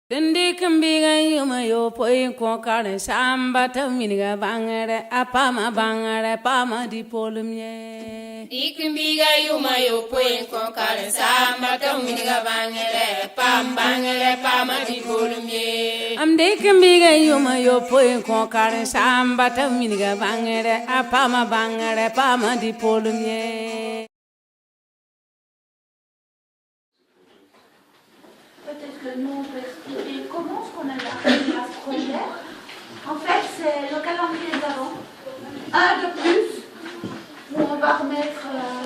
Dindi kumbiga yuma yo poi ko kare samba taminiga bangere apama bangere pama di polumye. Dikumbiga yuma yo poi ko kare samba taminiga bangere pama di polumye. Am dikumbiga yuma yo poi ko kare samba taminiga bangere apama bangere pama di polumye. Peut-être que nous, on peut expliquer comment est-ce qu'on a arrivé à ce projet. En fait, c'est le calendrier d'avant. Un de plus, où on va remettre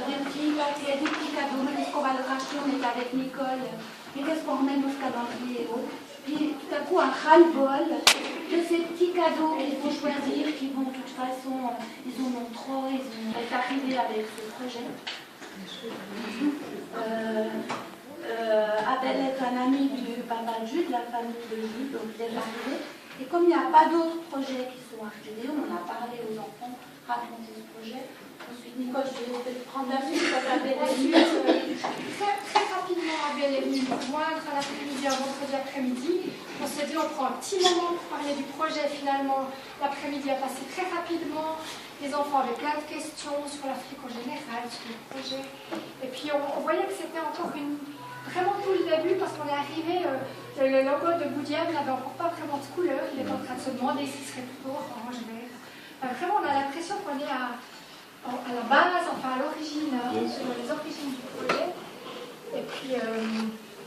des petits paquets, des petits cadeaux. Mais qu'est-ce qu'on va le racheter? On est avec Nicole. Mais qu'est-ce qu'on remet dans ce calendrier? Puis tout à coup, un ras-le-bol de ces petits cadeaux qu'il faut choisir, qui vont de toute façon, ils en ont trop, ils vont être arrivés avec ce projet. Abel est un ami du papa de Jules, de la famille de Jules, donc il est arrivé. Et comme il n'y a pas d'autres projets qui sont arrivés, on a parlé aux enfants, raconté ce projet. Ensuite, Nicole, je vais peut-être prendre la suite quand Abel est venu. Très rapidement, Abel est venu nous joindre à l'après-midi, un vendredi après-midi. On s'est dit, on prend un petit moment pour parler du projet. Finalement, l'après-midi a passé très rapidement. Les enfants avaient plein de questions sur l'Afrique en général, sur le projet. Et puis, on voyait que c'était encore vraiment tout le début, parce qu'on est arrivé, le logo de Boudiam n'avait encore pas vraiment de couleur. Il est en train de se demander s'il serait plutôt orange, vert. Vraiment, on a l'impression qu'on est à la base, enfin à l'origine, sur les origines du projet. Et puis,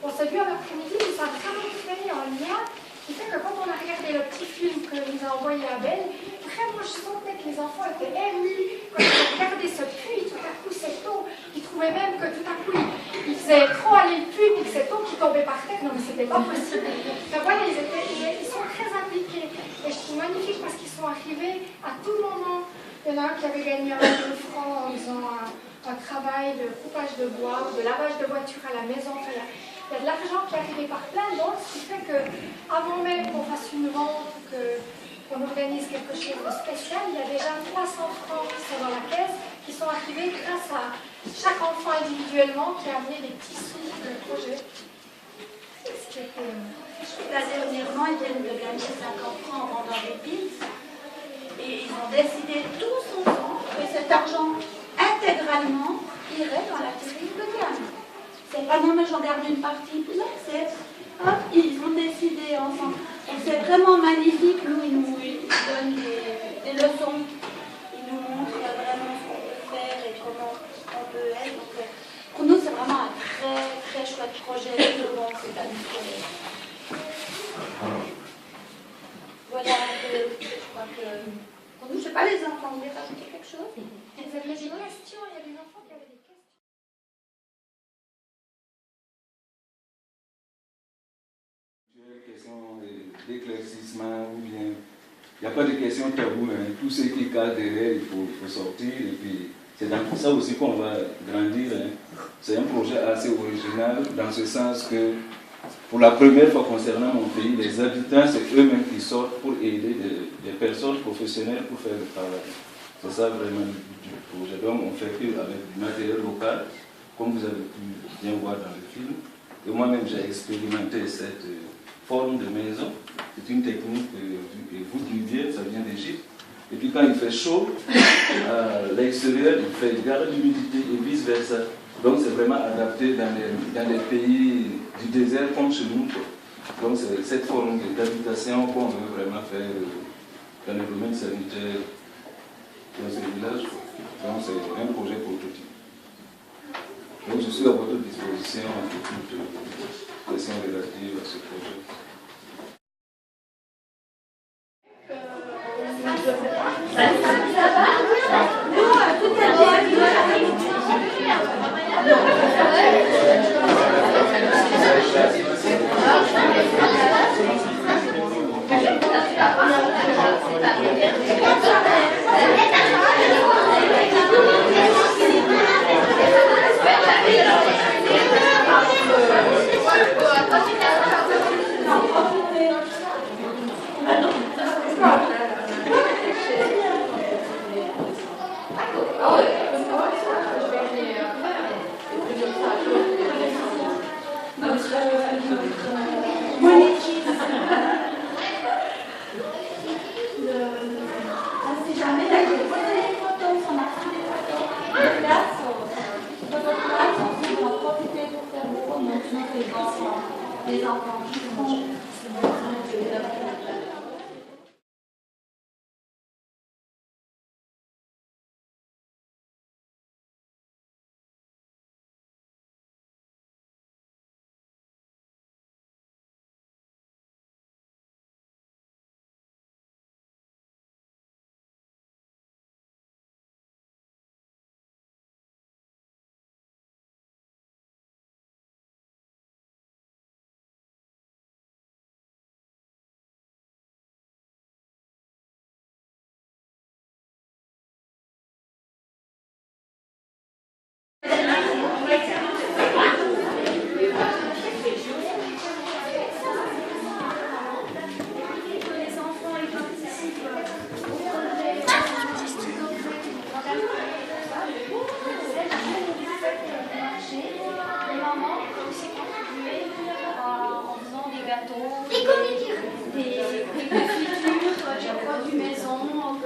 on s'est vu à l'après-midi, et ça a vraiment créé un lien qui fait que quand on a regardé le petit film que nous a envoyé Abel, vraiment je sentais que les enfants étaient émus quand ils ont regardé ce puits, tout à coup cette eau, ils trouvaient même que tout à coup ils faisaient trop aller le puits, puis que cette eau qui tombait par terre, non mais c'était pas possible. Enfin voilà, ils sont très impliqués, et je trouve magnifique parce qu'ils sont arrivés à tout moment. Il y en a un qui avait gagné 1 000 francs en faisant un travail de coupage de bois, de lavage de voiture à la maison. Enfin, il y a de l'argent qui est arrivé par plein d'autres, ce qui fait qu'avant même qu'on fasse une vente, qu'on organise quelque chose de spécial, il y a déjà 300 francs qui sont dans la caisse, qui sont arrivés grâce à chaque enfant individuellement qui a amené des petits sous pour le projet. Là, dernièrement, ils viennent de gagner 50 francs en vendant des pizzas. Et ils ont décidé tous ensemble que cet argent intégralement irait dans la terrine de Diane. C'est pas non mais j'en garde une partie, là c'est hop, ils ont décidé ensemble. Et c'est vraiment magnifique, nous ils nous donnent des leçons, ils nous montrent vraiment ce qu'on peut faire et comment on peut être. Donc, pour nous c'est vraiment un très très chouette projet de monde cette année. Voilà, je crois que pour nous, je ne sais pas les enfants, vous voulez rajouter quelque chose? Vous avez des questions, il y a des enfants qui avaient des questions. Question d'éclaircissement ou bien il n'y a pas de question tabou, hein. Tout ce qui cadre derrière, il faut sortir et puis c'est dans ça aussi qu'on va grandir. Hein. C'est un projet assez original dans ce sens que pour la première fois concernant mon pays, les habitants c'est eux-mêmes qui sortent pour aider des personnes professionnelles pour faire le travail. C'est ça vraiment le but du projet. Donc on fait que avec du matériel local, comme vous avez pu bien voir dans le film. Et moi-même j'ai expérimenté cette forme de maison. C'est une technique que vous vient, ça vient d'Égypte. Et puis quand il fait chaud, à l'extérieur, il garde l'humidité et vice-versa. Donc c'est vraiment adapté dans les pays du désert comme chez nous. Donc c'est cette forme d'habitation qu'on veut vraiment faire dans le domaine sanitaire dans ce village. Donc c'est un projet prototype. Donc je suis à votre disposition pour toute question relative à ce projet.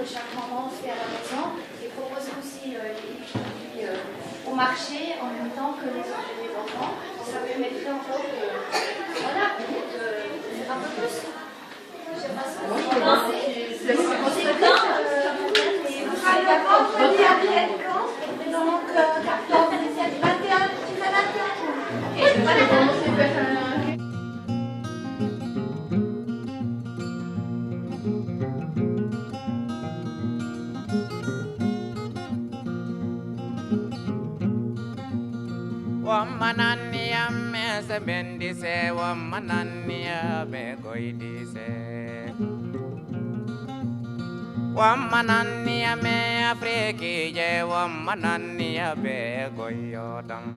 Chaque maman fait à la maison et propose aussi les produits au marché en même temps que les objets des enfants. Ça permettrait encore de faire un peu plus. Je ne sais pas ce que vous pensez. C'est quand vous travaillez à quand vous dites quand donc 14, 17, 21, tu fais 21 jours. Ok, je vais commencer par Womanania me se bendise, womanania me goidise. Womanania me afriki je, womanania be goyodam.